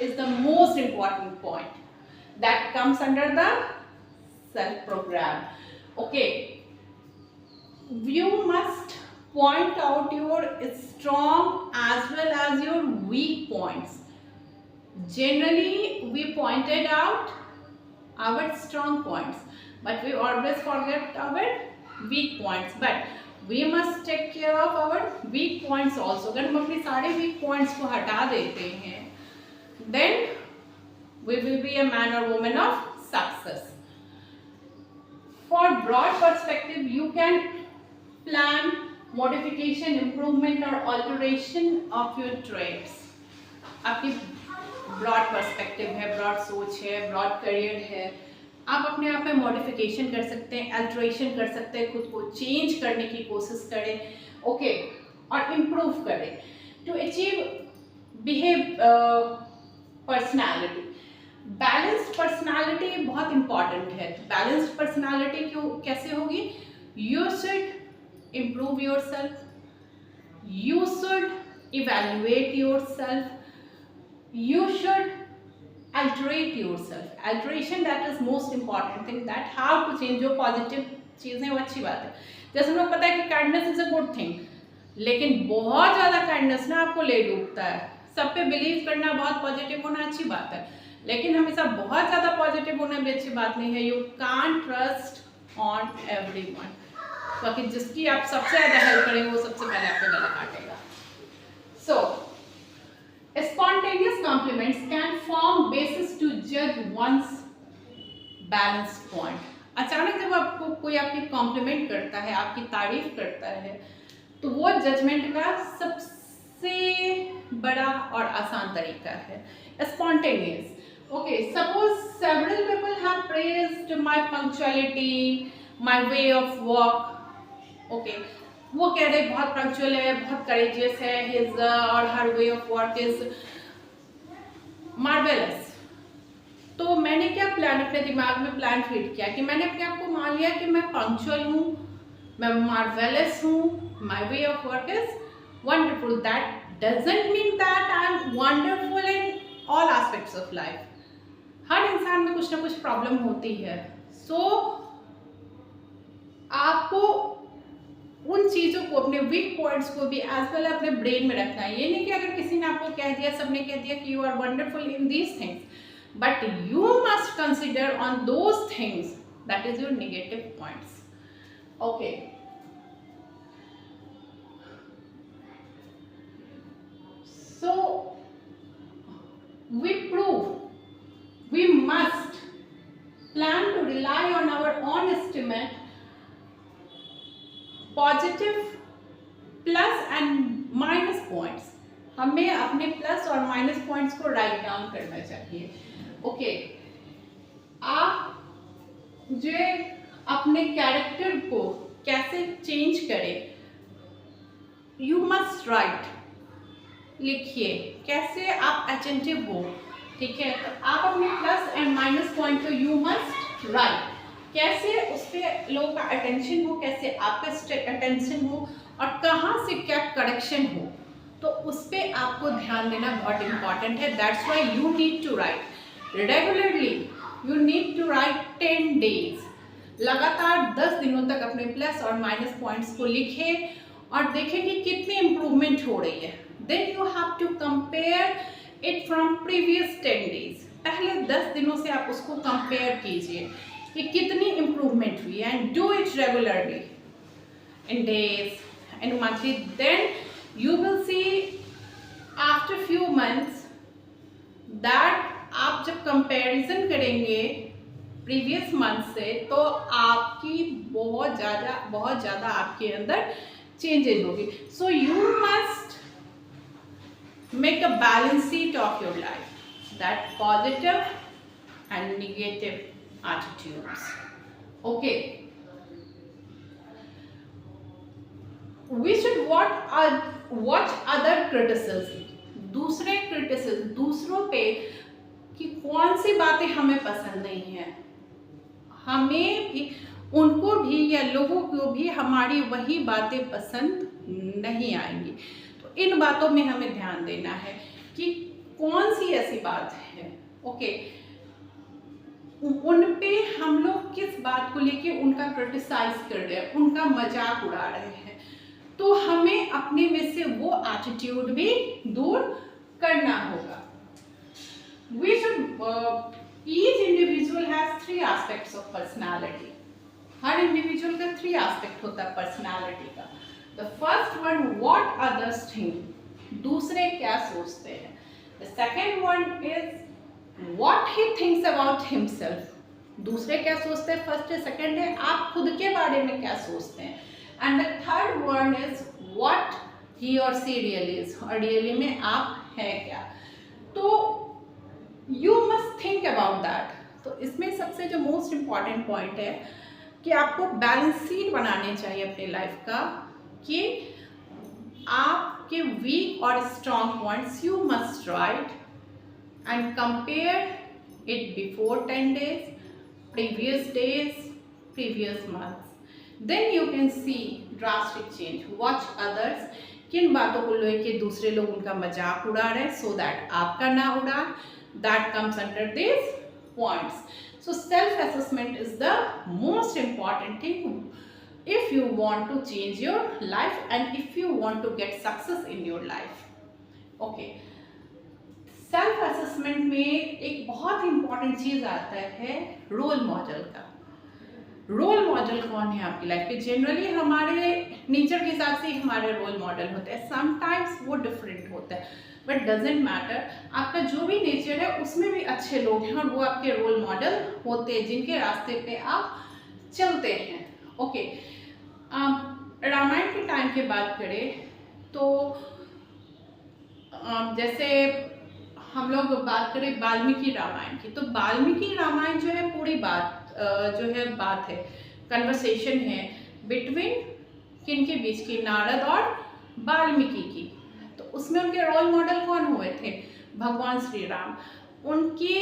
is the most important point that comes under the self program. Okay, you must point out your strong as well as your weak points. Generally we pointed out our strong points, but we always forget our weak points. But we must take care of our weak points also. अगर हम अपने सारे weak points को हटा देते हैं, then we will be a man or woman of success. For broad perspective, you can plan modification, improvement or alteration of your traits. आपकी broad perspective है, ब्रॉड सोच है, ब्रॉड करियर है, आप अपने आप में मॉडिफिकेशन कर सकते हैं, अल्टरेशन कर सकते हैं, खुद को चेंज करने की कोशिश करें, ओके, और इम्प्रूव करें to achieve behave personality. Balanced personality बहुत इंपॉर्टेंट है। बैलेंस्ड पर्सनालिटी क्यों कैसे होगी? You should improve yourself, you should evaluate yourself, you should alterate yourself. Alteration, that is most important thing, that how to change। जो positive चीज़ें वो अच्छी बात है। जैसे हम लोग पता है कि kindness is a good thing, लेकिन बहुत ज़्यादा काइंडनेस ना आपको ले डूबता है। सब पे बिलीव करना, बहुत पॉजिटिव होना अच्छी बात है, लेकिन हमेशा बहुत ज़्यादा पॉजिटिव होना भी अच्छी बात नहीं है। You can't trust on everyone, क्योंकि जिसकी आप सबसे ज़्यादा हेल्प करेंगे वो सबसे पहले आपका गला काटेगा। सो spontaneous compliments can form basis to judge one's balanced point। अचानक जब आपको कोई आपकी कॉम्प्लीमेंट करता है, आपकी तारीफ करता है, तो वो जजमेंट का सबसे बड़ा और आसान तरीका है। Spontaneous, okay, suppose several people have praised my punctuality, my way of work, okay, वो कह रहे बहुत पंक्चुअल है, बहुत करेजियस है, हिज और her way of work is marvellous. तो मैंने क्या प्लान अपने दिमाग में प्लान फीड किया कि मैंने अपने आप को मान लिया कि मैं पंक्चुअल हूँ, मैं मार्वेलस हूँ, my way of work is wonderful. That doesn't mean that I am wonderful in all aspects of life. हर इंसान में कुछ ना कुछ प्रॉब्लम होती है। सो आपको उन चीज़ों को, अपने वीक पॉइंट्स को भी एज वेल अपने ब्रेन में रखना है। ये नहीं कि अगर किसी ने आपको कह दिया, सबने कह दिया कि you are wonderful in these things, but you must consider on those things that is your negative points, okay. So we prove we must plan to rely on our own estimate, positive plus and minus points. हमें अपने plus और minus points को write down करना चाहिए, okay. आप जो अपने character को कैसे चेंज करें, यू मस्ट राइट, लिखिए कैसे आप अटेंटिव हो, ठीक है। तो आप अपने प्लस एंड माइनस पॉइंट को यू मस्ट राइट, कैसे उस पर लोगों का अटेंशन हो, कैसे आपका अटेंशन हो, और कहाँ से क्या करेक्शन हो, तो उस पर आपको ध्यान देना बहुत इंपॉर्टेंट है। That's why you need to write regularly, you need to write 10 days। लगातार 10 दिनों तक अपने प्लस और माइनस पॉइंट्स को लिखें और देखें कि कितनी इम्प्रूवमेंट हो रही है। Then you have to compare it from previous 10 days। पहले 10 दिनों से आप उसको कंपेयर कीजिए कि कितनी इम्प्रूवमेंट हुई है, and do it regularly in days and monthly. Then you will see after few months that आप जब कंपैरिजन करेंगे प्रीवियस मंथ से, तो आपकी बहुत ज़्यादा आपके अंदर चेंजेस होगी। So you must make a balance sheet of your life, that positive and negative attitudes, okay। We should watch other criticism, दूसरे criticism, दूसरों पे कि कौन सी बातें हमें पसंद नहीं है, हमें भी, उनको भी या लोगों को भी हमारी वही बातें पसंद नहीं आएंगी। तो इन बातों में हमें ध्यान देना है कि कौन सी ऐसी बात है, ओके, उन पे हम लोग किस बात को लेके उनका क्रिटिसाइज कर रहे हैं, उनका मजाक उड़ा रहे हैं, तो हमें अपने में से वो एटीट्यूड भी दूर करना होगा। We should each individual has 3 aspects of personality. Her individual का 3 एस्पेक्ट होता है पर्सनालिटी का। The first one, what others think, दूसरे क्या सोचते हैं। The second one is what he thinks about himself, दूसरे क्या सोचते हैं फर्स्ट है, सेकेंड है आप खुद के बारे में क्या सोचते हैं। And the third one is what he और सी रियली इज, और रियली में आप है क्या। तो you must think about that. तो इसमें सबसे जो मोस्ट इम्पॉर्टेंट पॉइंट है कि आपको बैलेंस शीट बनाने चाहिए अपने लाइफ का, कि आपके वीक और strong points you must write and compare it before 10 days, previous days, previous months. Then you can see drastic change. Watch others, किन बातों को लेके दूसरे लोग उनका मजाक उड़ा रहे हैं, so that आपका ना उड़ा। That comes under these points. So self-assessment is the most important thing if you want to change your life and if you want to get success in your life. Okay. Self-assessment में एक बहुत important चीज आता है role model का। Role model कौन है आपकी लाइफ के? जनरली हमारे नेचर के हिसाब से हमारे रोल मॉडल होते हैं, समटाइम्स वो डिफरेंट होता है, बट डजेंट मैटर। आपका जो भी नेचर है उसमें भी अच्छे लोग हैं और वो आपके रोल मॉडल होते हैं जिनके रास्ते पे आप चलते हैं। ओके, रामायण के टाइम की बात करें तो जैसे हम लोग बात करें वाल्मीकि रामायण की, तो वाल्मीकि रामायण जो है पूरी बात जो है बात है, कन्वर्सेशन है बिटवीन किन के बीच की, नारद और वाल्मीकि की। तो उसमें उनके रोल मॉडल कौन हुए थे? भगवान श्री राम। उनकी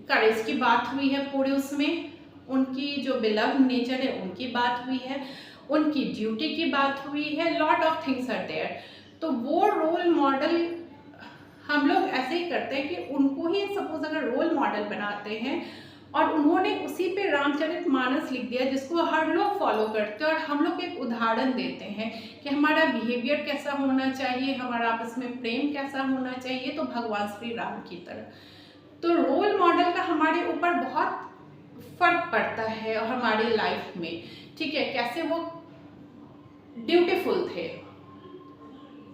करेज की बात हुई है पूरे उसमें, उनकी जो बिलव नेचर है उनकी बात हुई है, उनकी ड्यूटी की बात हुई है, lot of things are there. तो वो रोल मॉडल हम लोग ऐसे ही करते हैं कि उनको ही सपोज अगर रोल मॉडल बनाते हैं और उन्होंने उसी पे रामचरितमानस लिख दिया जिसको हर लोग फॉलो करते हैं और हम लोग एक उदाहरण देते हैं कि हमारा बिहेवियर कैसा होना चाहिए, हमारा आपस में प्रेम कैसा होना चाहिए, तो भगवान श्री राम की तरह। तो रोल मॉडल का हमारे ऊपर बहुत फर्क पड़ता है और हमारी लाइफ में, ठीक है, कैसे वो ड्यूटीफुल थे,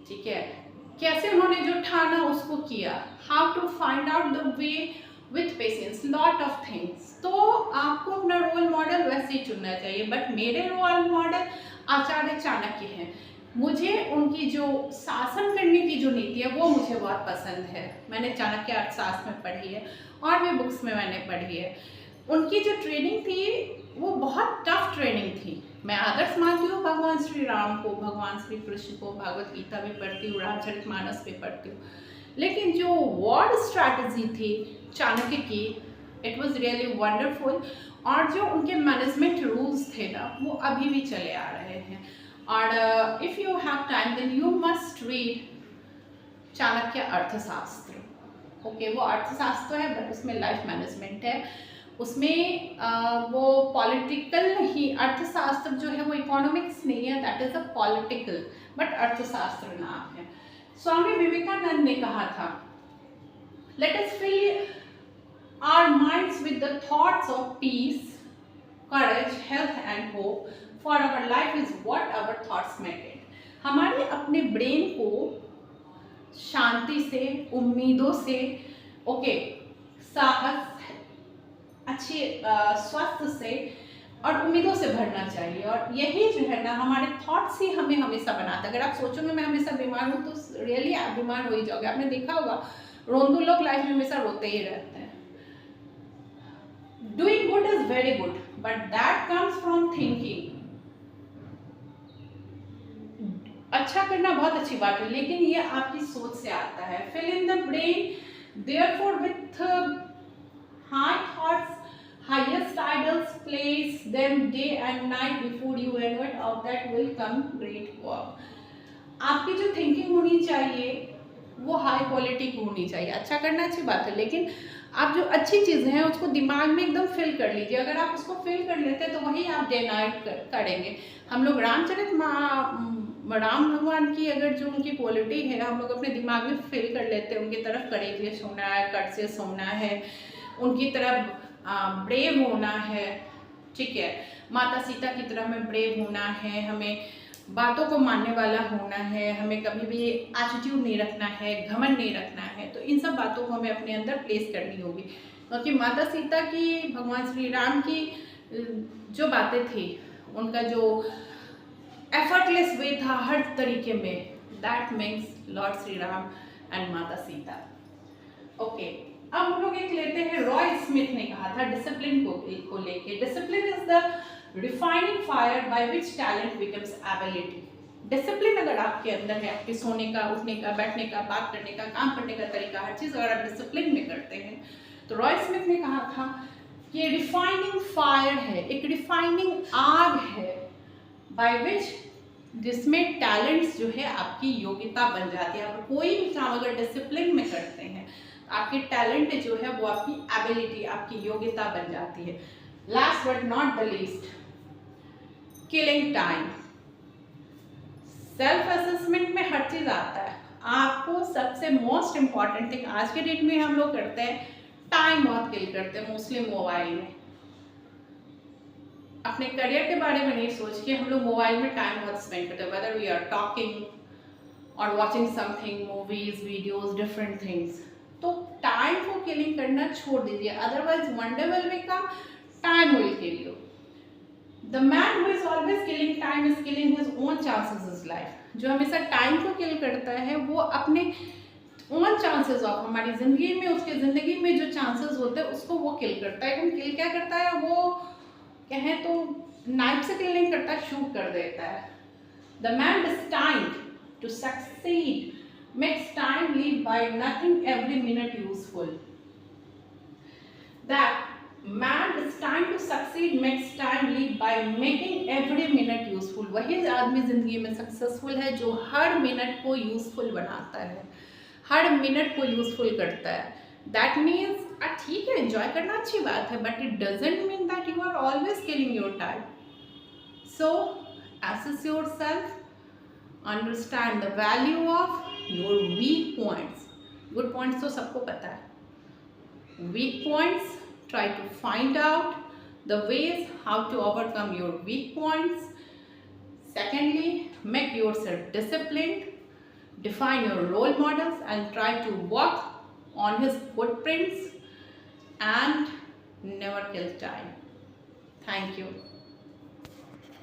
ठीक है, कैसे उन्होंने जो ठाना उसको किया, how to find out the way with patience, lot of things. तो आपको अपना रोल मॉडल वैसे ही चुनना चाहिए। बट मेरे रोल मॉडल आचार्य चाणक्य हैं। मुझे उनकी जो शासन करने की जो नीति है वो मुझे बहुत पसंद है। मैंने चाणक्य अर्थशास्त्र में पढ़ी है और भी बुक्स में मैंने पढ़ी है। उनकी जो ट्रेनिंग थी वो बहुत टफ ट्रेनिंग थी। मैं आदर्श मानती हूँ भगवान श्री राम को, भगवान श्री कृष्ण को, भागवत गीता भी पढ़ती हूँ, रामचरितमानस भी पढ़ती हूँ, लेकिन जो वॉर स्ट्रैटेजी थी चाणक्य की, इट वॉज रियली वंडरफुल। और जो उनके मैनेजमेंट रूल्स थे ना वो अभी भी चले आ रहे हैं। और if you have time then you must read Chanakya Arthashastra. Okay, वो अर्थशास्त्र है बट उसमें लाइफ मैनेजमेंट है, उसमें वो पॉलिटिकल ही, अर्थशास्त्र जो है वो इकोनॉमिक्स नहीं है, that is a political, but Arthashastra नाम है। स्वामी विवेकानंद ने कहा था, let us fill our minds with the thoughts of peace, courage, health and hope, for our life is what our thoughts make it. हमारे अपने ब्रेन को शांति से, उम्मीदों से, ओके, साहस, अच्छी स्वास्थ्य से और उम्मीदों से भरना चाहिए। और यही जो है ना हमारे थॉट्स ही हमें हमेशा बनाता है। अगर आप सोचोगे मैं हमेशा बीमार हूँ तो रियली आप बीमार हो ही जाओगे। आपने देखा होगा रोंदू लोग लाइफ में हमेशा रोते ही रहते हैं। Doing good is very good but that comes from thinking. अच्छा करना बहुत अच्छी बात है लेकिन ये आपकी सोच से आता है। Fill in the brain therefore with high thoughts, highest ideals, place them day and night before you ever out that will come great work। आपकी जो थिंकिंग होनी चाहिए वो हाई क्वालिटी की होनी चाहिए। अच्छा करना अच्छी बात है, लेकिन आप जो अच्छी चीज़ें हैं उसको दिमाग में एकदम फिल कर लीजिए। अगर आप उसको फिल कर लेते हैं तो वही आप डे नाइट करेंगे। हम लोग राम भगवान की अगर जो उनकी क्वालिटी है हम लोग अपने दिमाग में फिल कर लेते हैं, उनकी तरफ करेजिए सोना है, कट से सोना है, उनकी तरफ ब्रेव होना है, ठीक है, माता सीता की तरह हमें ब्रेव होना है, हमें बातों को मानने वाला होना है, हमें कभी भी एटीट्यूड नहीं रखना है, घमंड नहीं रखना है। तो इन सब बातों को हमें अपने अंदर प्लेस करनी होगी, क्योंकि माता सीता की, भगवान श्री राम की जो बातें थी, उनका जो एफर्टलेस वे था हर तरीके में, that means Lord Shri Ram and माता सीता। ओके, अब हम लोग एक लेते हैं, रॉय स्मिथ ने कहा था डिसिप्लिन को लेके, discipline is the refining fire by which talent becomes ability. Discipline अगर आपके अंदर है, आपके सोने का, उठने का, बैठने का, बात करने का, काम करने का तरीका, हर चीज़ अगर आप डिसिप्लिन में करते हैं, तो रॉय स्मिथ ने कहा था कि रिफाइनिंग फायर है, एक रिफाइनिंग आग है, बाय विच, जिसमें टैलेंट्स जो है आपकी योग्यता बन जाती है। आप कोई भी काम अगर डिसिप्लिन में करते हैं, आपकी टैलेंट जो है वो आपकी एबिलिटी, आपकी योग्यता बन जाती है। Last but not the least, killing time. Self assessment में हर चीज आता है, आपको सबसे मोस्ट इंपॉर्टेंट थिंग आज के डेट में हम लोग करते हैं, टाइम बहुत किल करते हैं, मोस्टली मोबाइल में। अपने करियर के बारे में नहीं सोच के हम लोग मोबाइल में टाइम बहुत स्पेंड करते हैं, वेदर वी आर टॉकिंग और watching something, movies, videos, different things. तो टाइम को किलिंग करना छोड़ दीजिए, otherwise one day will become time will kill you. The man who is always killing time is killing his own chances in life. जो हमेशा time को किल करता है वो अपने ओन चांसेस ऑफ, हमारी जिंदगी में, उसके जिंदगी में जो चांसेस होते हैं उसको वो किल करता है। लेकिन किल क्या करता है, वो कहें तो नाइफ से किल नहीं करता, शूट कर देता है। The man destined to succeed makes time live by nothing every minute useful. That man destined to succeed makes time live by making every minute useful. वही आदमी जिंदगी में सक्सेसफुल है जो हर मिनट को यूजफुल बनाता है, हर मिनट को यूजफुल करता है। दैट मीन्स ठीक है, एंजॉय करना अच्छी बात है, but it doesn't mean that you are always killing your time. So assess yourself, understand the value of your weak points. Good points तो सबको पता है, weak points, try to find out the ways how to overcome your weak points. Secondly, make yourself disciplined, define your role models and try to walk on his footprints and never kill time. Thank you.